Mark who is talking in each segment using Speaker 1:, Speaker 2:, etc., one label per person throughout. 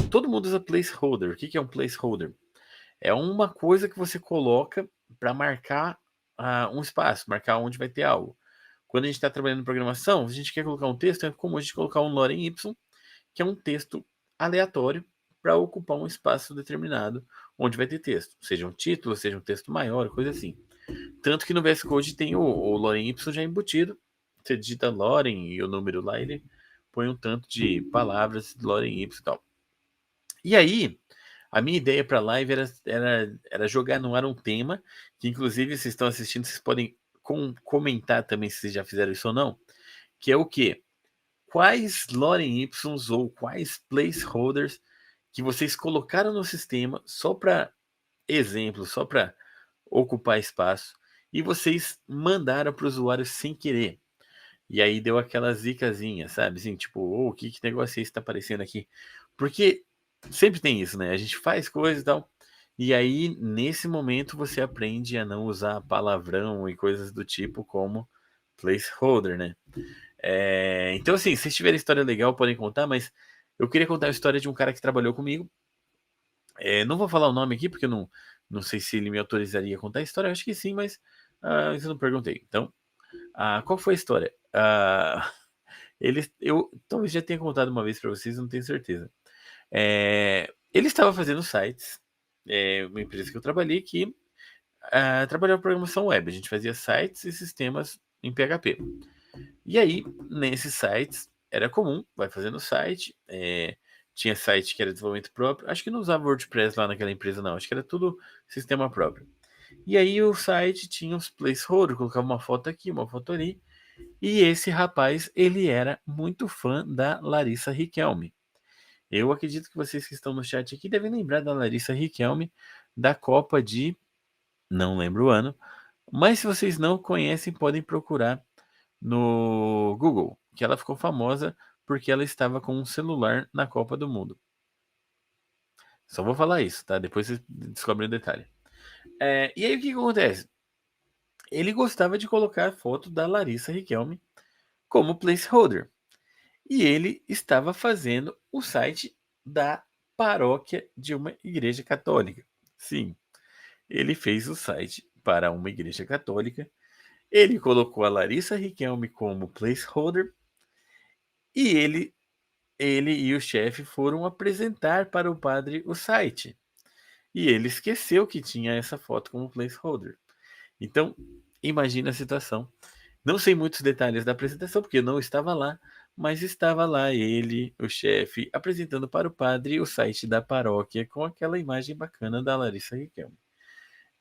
Speaker 1: todo mundo usa placeholder. O que é um placeholder? É uma coisa que você coloca para marcar um espaço, marcar onde vai ter algo. Quando a gente está trabalhando em programação, a gente quer colocar um texto, é comum a gente colocar um lorem ipsum, que é um texto aleatório para ocupar um espaço determinado onde vai ter texto, seja um título, seja um texto maior, coisa assim. Tanto que no VS Code tem o lorem ipsum já embutido. Você digita lorem e o número lá, ele põe um tanto de palavras de lorem ipsum e tal. E aí, a minha ideia para a live era jogar no ar um tema, que inclusive vocês estão assistindo, vocês podem comentar também se vocês já fizeram isso ou não, que é o quê? Quais lorem ipsums ou quais placeholders que vocês colocaram no sistema só para exemplo, só para ocupar espaço, e vocês mandaram para o usuário sem querer. E aí deu aquela zicazinha, sabe? Assim, tipo, oh, que negócio é esse que tá aparecendo aqui? Porque sempre tem isso, né? A gente faz coisas e tal. E aí, nesse momento, você aprende a não usar palavrão e coisas do tipo como placeholder, né? Então, assim, se tiverem história legal, podem contar, mas eu queria contar a história de um cara que trabalhou comigo. Não vou falar o nome aqui, porque eu não sei se ele me autorizaria a contar a história. Eu acho que sim, mas isso eu não perguntei. Então, qual foi a história? Eu talvez já tenha contado uma vez para vocês, não tenho certeza. Ele estava fazendo sites, uma empresa que eu trabalhei que trabalhava programação web. A gente fazia sites e sistemas em PHP. E aí, nesses sites, era comum, vai fazendo site, tinha site que era desenvolvimento próprio. Acho que não usava WordPress lá naquela empresa, não. Acho que era tudo sistema próprio. E aí o site tinha os placeholders, colocava uma foto aqui, uma foto ali. E esse rapaz, ele era muito fã da Larissa Riquelme. Eu acredito que vocês que estão no chat aqui devem lembrar da Larissa Riquelme da Copa de, não lembro o ano, mas se vocês não conhecem, podem procurar no Google, que ela ficou famosa porque ela estava com um celular na Copa do Mundo. Só vou falar isso, tá? Depois vocês descobrem o detalhe. E aí o que acontece? Ele gostava de colocar a foto da Larissa Riquelme como placeholder. E ele estava fazendo o site da paróquia de uma igreja católica. Sim, ele fez o site para uma igreja católica. Ele colocou a Larissa Riquelme como placeholder e ele e o chefe foram apresentar para o padre o site. E ele esqueceu que tinha essa foto como placeholder. Então, imagina a situação. Não sei muitos detalhes da apresentação, porque eu não estava lá, mas estava lá ele, o chefe, apresentando para o padre o site da paróquia com aquela imagem bacana da Larissa Riquelme.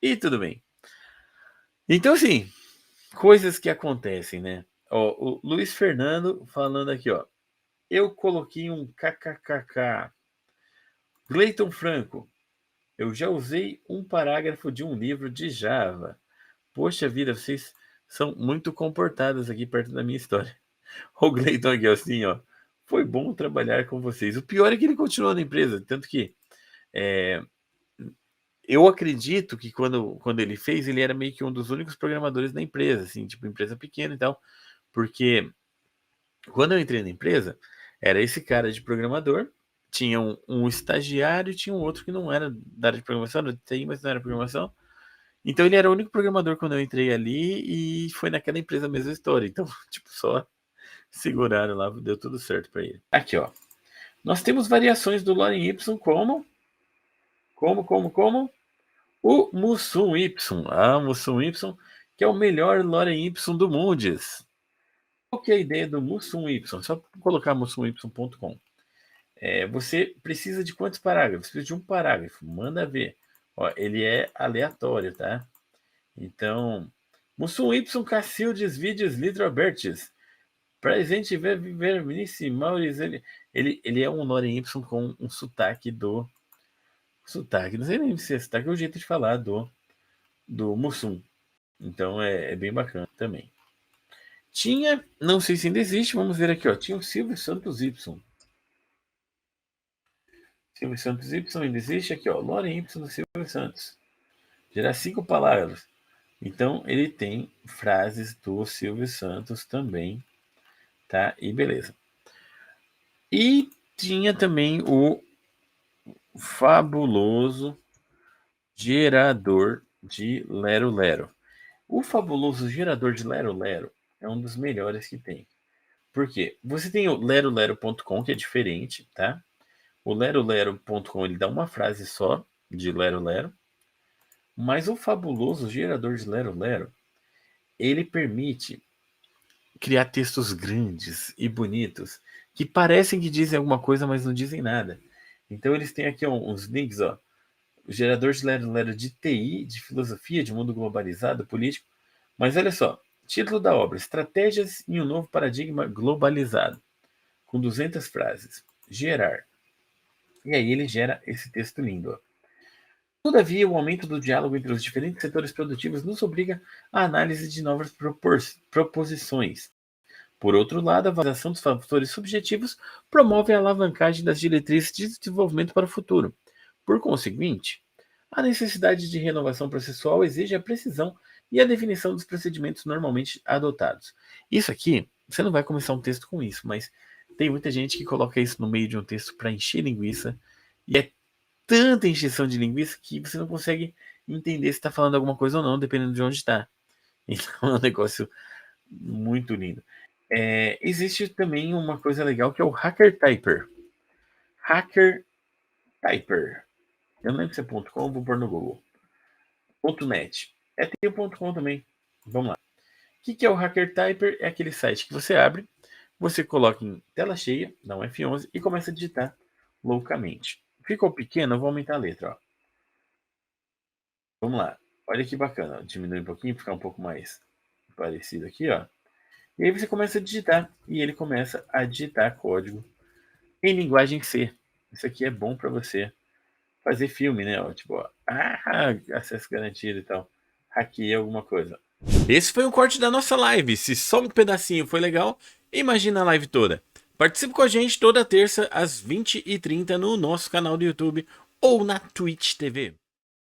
Speaker 1: E tudo bem. Então, assim, coisas que acontecem, né? Ó, o Luiz Fernando falando aqui, ó. Eu coloquei um kkkk. Gleiton Franco. Eu já usei um parágrafo de um livro de Java. Poxa vida, vocês são muito comportados aqui perto da minha história. O Gleiton aqui, assim, ó. Foi bom trabalhar com vocês. O pior é que ele continuou na empresa, tanto que é, eu acredito que quando ele fez, ele era meio que um dos únicos programadores da empresa, assim, tipo, empresa pequena e tal, porque quando eu entrei na empresa, era esse cara de programador, tinha um estagiário e tinha um outro que não era da área de programação, era de TI, mas não era programação. Então ele era o único programador quando eu entrei ali e foi naquela empresa a mesma história. Então, tipo, só seguraram lá, deu tudo certo para ele. Aqui, ó. Nós temos variações do lorem y como? O Mussum Y. O Mussum Y, que é o melhor lorem y do Mundis. Qual que é a ideia do Mussum Y? Só colocar mussum.y.com. Você precisa de quantos parágrafos? Precisa de um parágrafo. Manda ver. Ó, ele é aleatório, tá? Então, Mussum Y, Cacildes, Vídeos, Lidrobertes. Presente ver viver Mauriz, ele é um lorem Y com um sotaque do sotaque, não sei nem se é sotaque, é o jeito de falar do Mussum. Então é bem bacana também. Tinha, não sei se ainda existe, vamos ver aqui, ó. Tinha o Silvio Santos Y. Silvio Santos Y ainda existe aqui, ó. Lorem Y do Silvio Santos. Gerar 5 palavras. Então ele tem frases do Silvio Santos também, tá? E beleza. E tinha também o fabuloso gerador de Lero Lero. O fabuloso gerador de Lero Lero é um dos melhores que tem. Por quê? Você tem o lerolero.com, que é diferente, tá? O lerolero.com ele dá uma frase só de Lero Lero, mas o fabuloso gerador de Lero Lero ele permite criar textos grandes e bonitos que parecem que dizem alguma coisa, mas não dizem nada. Então eles têm aqui uns links, ó. O gerador de Lero Lero de TI, de filosofia, de mundo globalizado, político. Mas olha só, título da obra: Estratégias em um novo paradigma globalizado, com 200 frases. Gerar. E aí ele gera esse texto lindo, ó. Todavia, o aumento do diálogo entre os diferentes setores produtivos nos obriga à análise de novas proposições. Por outro lado, a valorização dos fatores subjetivos promove a alavancagem das diretrizes de desenvolvimento para o futuro. Por conseguinte, a necessidade de renovação processual exige a precisão e a definição dos procedimentos normalmente adotados. Isso aqui, você não vai começar um texto com isso, mas tem muita gente que coloca isso no meio de um texto para encher linguiça, e é tanta encheção de linguiça que você não consegue entender se está falando alguma coisa ou não, dependendo de onde está. Então é um negócio muito lindo. Existe também uma coisa legal que é o Hacker Typer. Hacker Typer. Eu não lembro se é .com, vou pôr no Google. .net. Tem o .com também. Vamos lá. O que é o Hacker Typer? É aquele site que você abre, você coloca em tela cheia, dá um F11 e começa a digitar loucamente. Ficou pequeno, eu vou aumentar a letra. Ó. Vamos lá. Olha que bacana. Diminui um pouquinho, ficar um pouco mais parecido aqui, ó. E aí você começa a digitar e ele começa a digitar código em linguagem C. Isso aqui é bom para você fazer filme, né? Ó, tipo, ó, acesso garantido e tal. Hackeei alguma coisa. Esse foi um corte da nossa live. Se só um pedacinho foi legal, imagina a live toda. Participe com a gente toda terça às 20h30 no nosso canal do YouTube ou na Twitch TV.